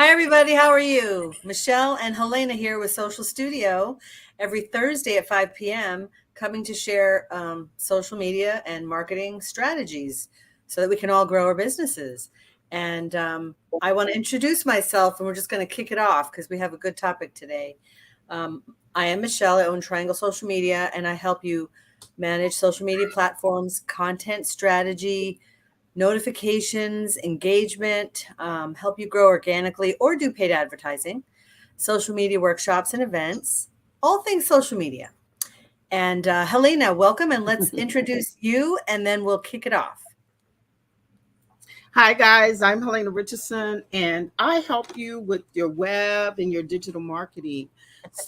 Hi, everybody. How are you? Michelle and Helena here with Social Studio every Thursday at 5 p.m., coming to share social media and marketing strategies so that we can all grow our businesses. And I want to introduce myself, and we're just going to kick it off because we have a good topic today. Um, I am Michelle. I own Triangle Social Media, and I help you manage social media platforms, content strategy, notifications, engagement, help you grow organically or do paid advertising, social media workshops and events, all things social media. And Helena, welcome, and let's introduce you, and then we'll kick it off. Hi, guys. I'm Helena Richardson, and I help you with your web and your digital marketing.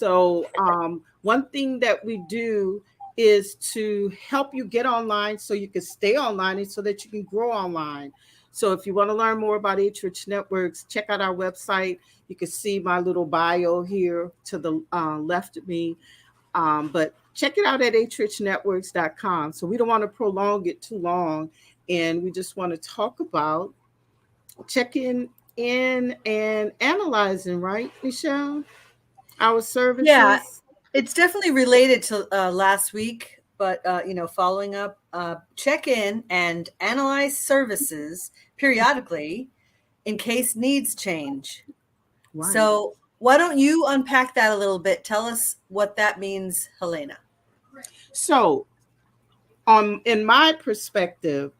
One thing that we do is to help you get online so you can stay online and so that you can grow online. So, if you want to learn more about H Rich Networks, check out our website. You can see my little bio here to the left of me. But check it out at hrichnetworks.com. So, we don't want to prolong it too long, and we just want to talk about checking in and analyzing, right, Michelle? Our Yeah, services. it's definitely related to last week, but following up, check in and analyze services periodically in case needs change. Right. So why don't you unpack that a little bit? Tell us what that means, Helena. So, in my perspective,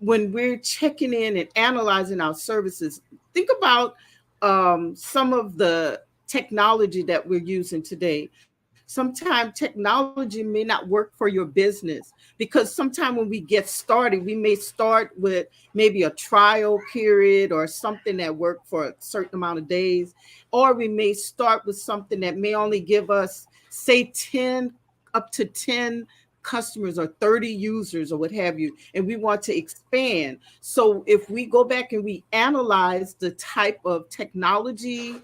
when we're checking in and analyzing our services, think about some of the technology that we're using today. Sometimes technology may not work for your business because sometimes when we get started, we may start with maybe a trial period or something that worked for a certain amount of days, or we may start with something that may only give us, say, 10 up to 10 customers or 30 users or what have you, and we want to expand. So if we go back and we analyze the type of technology,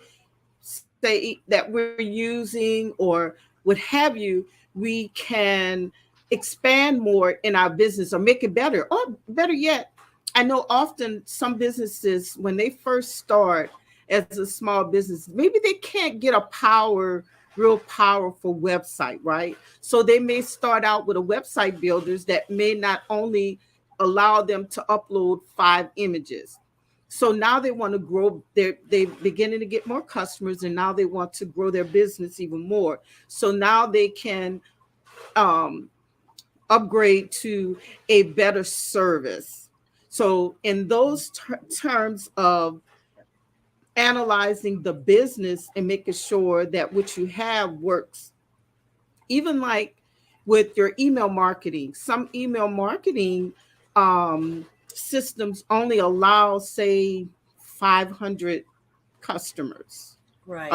say, that we're using or what have you, we can expand more in our business or make it better. Or better yet, I know often some businesses, when they first start as a small business, maybe they can't get a real powerful website, right? So they may start out with a website builders that may not only allow them to upload 5 images. So now they want to grow. They're beginning to get more customers, and now they want to grow their business even more. So now they can um, upgrade to a better service. So in those terms of analyzing the business and making sure that what you have works, even like with your email marketing, some email marketing systems only allow, say, 500 customers. Right.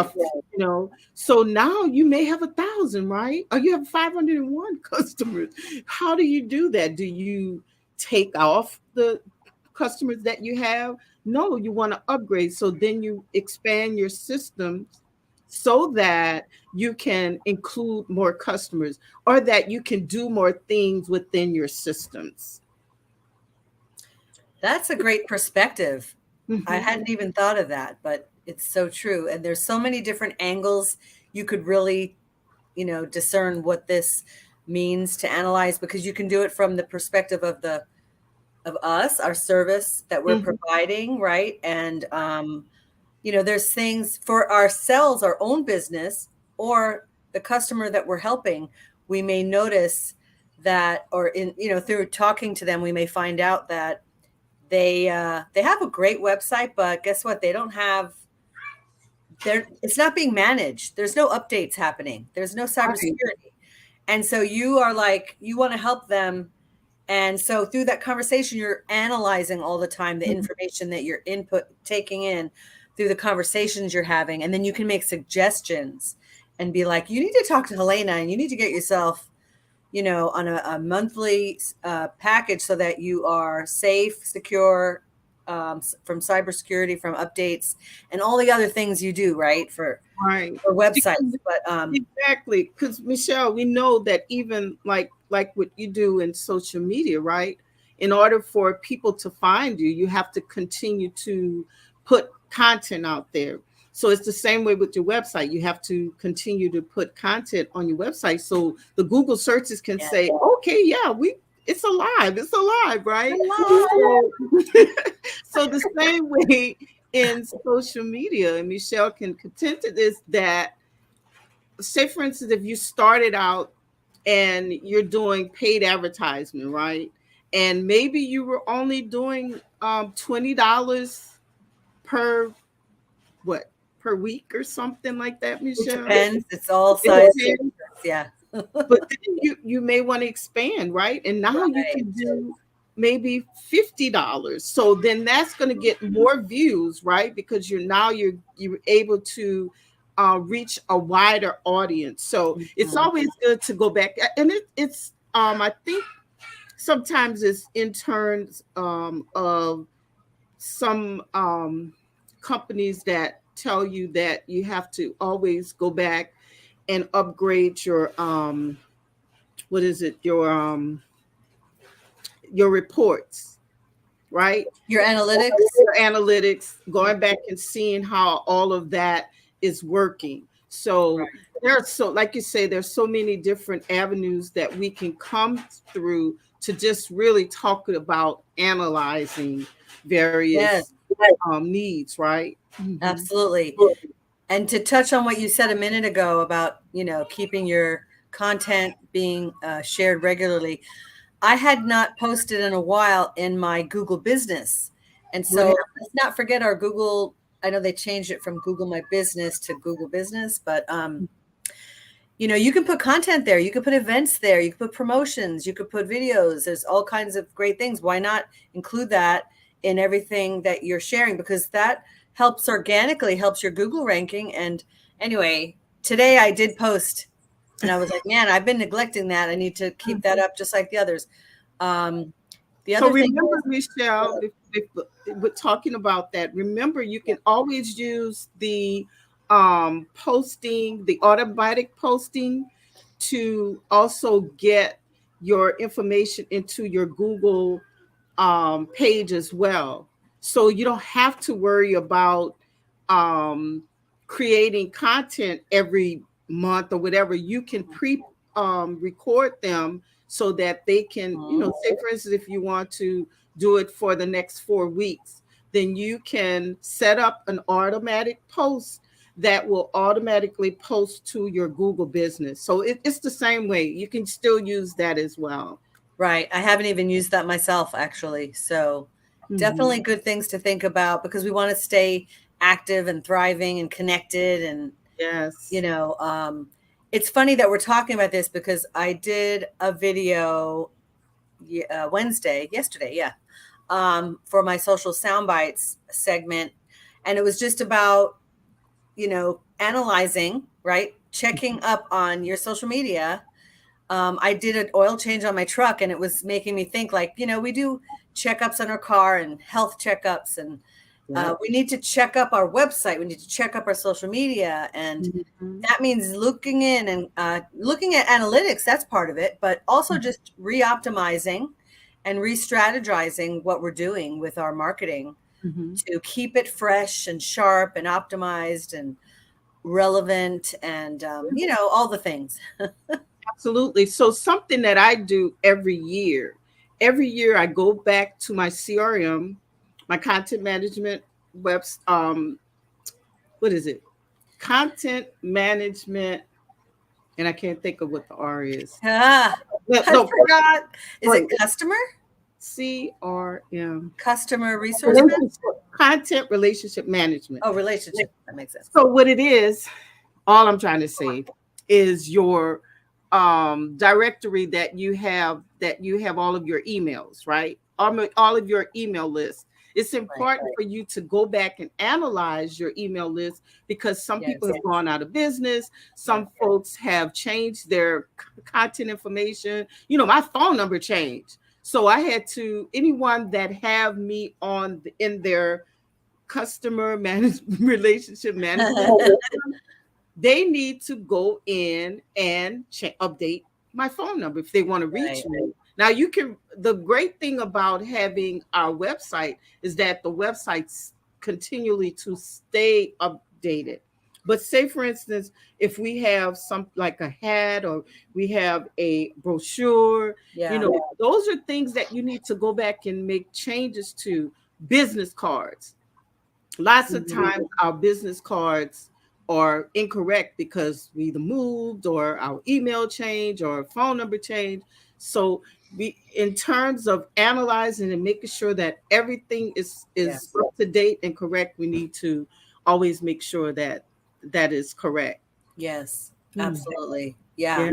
So now you may have 1,000, right? Or you have 501 customers. How do you do that? Do you take off the customers that you have? No, you want to upgrade. So then you expand your systems so that you can include more customers or that you can do more things within your systems. That's a great perspective. I Mhm. hadn't even thought of that, but it's so true. And there's so many different angles you could really, discern what this means to analyze, because you can do it from the perspective of us, our service that we're Mhm. providing, right? And there's things for ourselves, our own business, or the customer that we're helping. We may notice that, or through talking to them, we may find out that they have a great website, but guess what? They don't have it's not being managed. There's no updates happening. There's no Right. cybersecurity. And so you are like, you want to help them. And so through that conversation, you're analyzing all the time the Mhm. information that you're taking in through the conversations you're having. And then you can make suggestions and be like, you need to talk to Helena, and you need to get yourself, on a monthly package so that you are safe, secure, from cybersecurity, from updates, and all the other things you do, right, Right. for websites. Because But exactly, because Michelle, we know that even like what you do in social media, right? In order for people to find you, you have to continue to put content out there. So it's the same way with your website. You have to continue to put content on your website so the Google searches can say, okay, yeah, it's alive. It's alive, right? So the same way in social media, and Michelle can contend to this, that say for instance, if you started out and you're doing paid advertisement, right? And maybe you were only doing $20 per what per week or something like that, It Michelle. depends. It's all size. Yeah. But then you may want to expand, right? And now you can do maybe $50. So then that's going to get more views, right? Because you're able to reach a wider audience. So it's always good to go back, and it's I think sometimes it's in terms of some companies that tell you that you have to always go back and upgrade your what is it, your reports, right? Your analytics. Your analytics, going back and seeing how all of that is working. So there's like you say, there's so many different avenues that we can come through to just really talk about analyzing various needs, right? Absolutely. And to touch on what you said a minute ago about, keeping your content being shared regularly, I had not posted in a while in my Google Business. And so let's not forget our Google. I know they changed it from Google My Business to Google Business, but you can put content there. You can put events there. You can put promotions. You could put videos. There's all kinds of great things. Why not include that in everything that you're sharing? Because that helps your Google ranking. And anyway, today I did post, and I was like, man, I've been neglecting that. I need to keep that up just like the others. The other thing, remember, Michelle, if we're talking about that, remember you can always use the posting, the automatic posting, to also get your information into your Google page as well. So you don't have to worry about creating content every month or whatever. You can record them so that they can, say for instance, if you want to do it for the next 4 weeks, then you can set up an automatic post that will automatically post to your Google business. So it's the same way. You can still use that as well. Right. I haven't even used that myself, actually. So definitely good things to think about, because we want to stay active and thriving and connected. And, it's funny that we're talking about this, because I did a video yesterday, for my social soundbites segment. And it was just about, analyzing, right? Checking up on your social media. I did an oil change on my truck, and it was making me think, like, we do checkups on our car and health checkups, and we need to check up our website. We need to check up our social media. And that means looking in and looking at analytics. That's part of it, but also just re-optimizing and re-strategizing what we're doing with our marketing to keep it fresh and sharp and optimized and relevant and, all the things. Absolutely. So something that I do every year I go back to my CRM, my content management what is it? Content management, and I can't think of what the R is. I forgot. Is it customer? CRM. Customer resource management? Content relationship management. Oh, relationship. That makes sense. So what it is, all I'm trying to say is your directory that you have all of your emails, right? All of your email lists. It's important for you to go back and analyze your email list, because some people have gone out of business. Some folks have changed their content information. My phone number changed. So I had to, anyone that have me in their customer relationship management, they need to go in and update my phone number if they want to reach me. Now the great thing about having our website is that the website continually to stay updated. But say, for instance, if we have some like a hat or we have a brochure, you Yeah. know, those are things that you need to go back and make changes to. Business cards, lots of Mhm. times our business cards are incorrect because we either moved or our email change or phone number change. So we, in terms of analyzing and making sure that everything is Yes. up to date and correct, we need to always make sure that that is correct. Yes. Mm. Absolutely. Yeah. Yeah.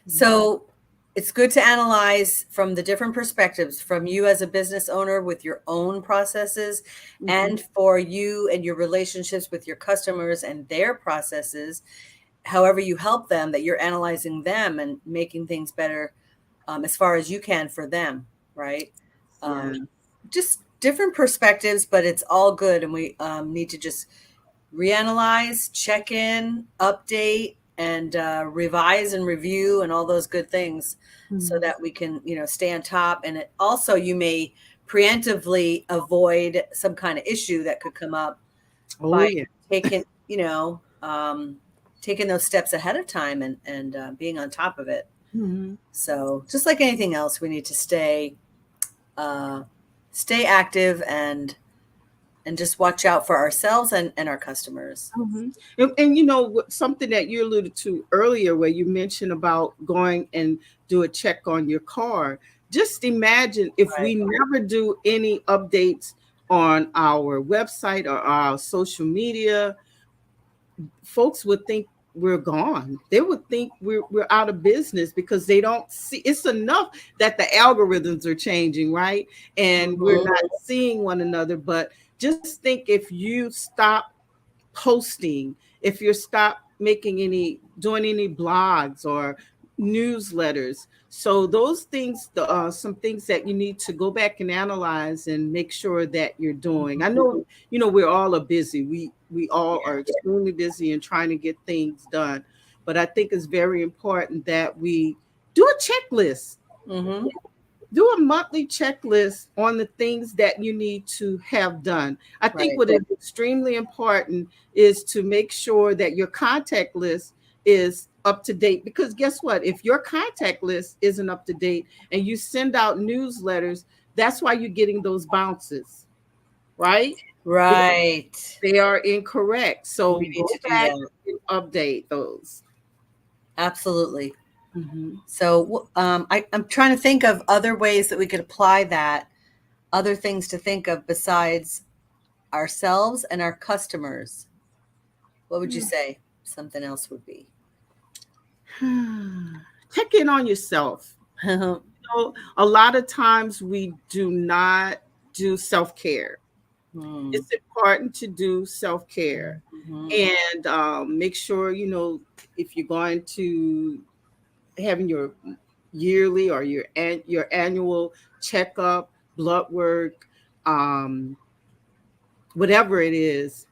So it's good to analyze from the different perspectives from you as a business owner with your own processes, Mhm. and for you and your relationships with your customers and their processes, however you help them, that you're analyzing them and making things better, as far as you can for them, right? Yeah. Just different perspectives, but it's all good. And we need to just reanalyze, check in, update, and revise and review and all those good things, so Mhm. that we can, stay on top. And it also, you may preemptively avoid some kind of issue that could come up Oh by yeah. taking, taking those steps ahead of time, and being on top of it. Mhm. So just like anything else, we need to uh, stay active, and just watch out for ourselves and our customers. And you know something that you alluded to earlier, where you mentioned about going and do a check on your car. Just imagine if Right. we never do any updates on our website or our social media, folks would think we're gone. They would think we're out of business because they don't see. It's enough that the algorithms are changing, right? And we're Mhm. not seeing one another. But just think, if you stop posting, if you stop making any, doing any blogs or newsletters. So those things, some things that you need to go back and analyze and make sure that you're doing. I know, you know, we're all are busy. We all are Yeah. extremely busy and trying to get things done. But I think it's very important that we do a checklist, Mhm. do a monthly checklist on the things that you need to have done. I think Right. what is extremely important is to make sure that your contact list is up to date, because guess what? If your contact list isn't up to date and you send out newsletters, that's why you're getting those bounces, right? Because Right. they are incorrect. So We need go to do back that. and update those. Absolutely. Mhm. So I'm trying to think of other ways that we could apply that, other things to think of besides ourselves and our customers. What would you say something else would be? Check in on yourself. Know, a lot of times we do not do self care. Hmm. It's important to do self care Mhm. and make sure, you know, if you're going to having your yearly or your annual checkup, blood work, um, whatever it is,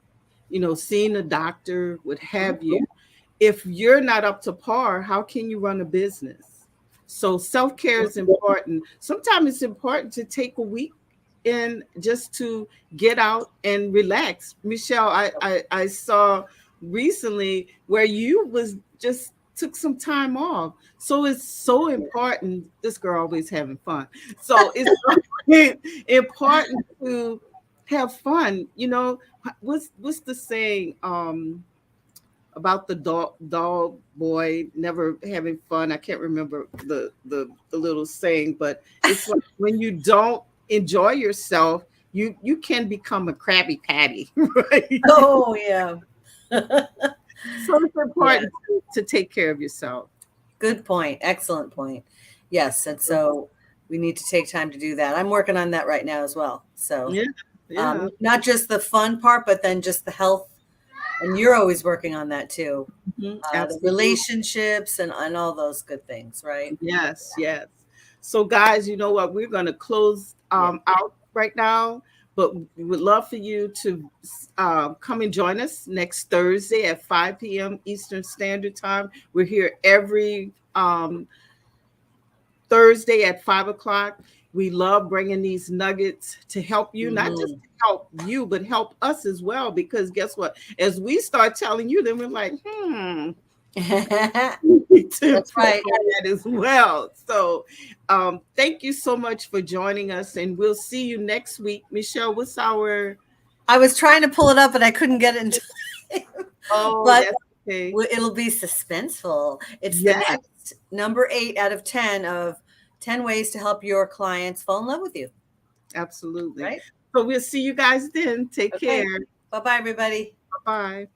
you know, seeing a doctor, what have you. If you're not up to par, how can you run a business? So self care is important. Sometimes it's important to take a week and just to get out and relax. Michelle, I saw recently where you was just took some time off. So it's so important. This girl always having fun. So it's important to have fun. You know, what's the saying? About the dog boy never having fun. I can't remember the little saying, but it's like when you don't enjoy yourself, you can become a Krabby Patty, right? Oh, yeah. So it's Yeah. important to take care of yourself. Good point. Excellent point. Yes. And so we need to take time to do that. I'm working on that right now as well. So, Yeah, yeah. not just the fun part, but then just the health. And you're always working on that too. The Absolutely. relationships and all those good things, right? Yes, yes. So, guys, you know what? We're going to close Yeah. out right now, but we would love for you to come and join us next Thursday at 5 p.m. Eastern Standard Time. We're here every Thursday at 5 o'clock. We love bringing these nuggets to help you, not just Mhm. to help you, but help us as well. Because guess what? As we start telling you, then we're like, to That's right. that as well. So thank you so much for joining us, and we'll see you next week. Michelle, what's our I was trying to pull it up, but I couldn't get it in time. But that's okay. it'll be suspenseful. It's the Yes, next number 8 out of 10 of 10 ways to help your clients fall in love with you. absolutely. Right? So we'll see you guys then. Take Okay. care. Bye-bye, everybody. Bye.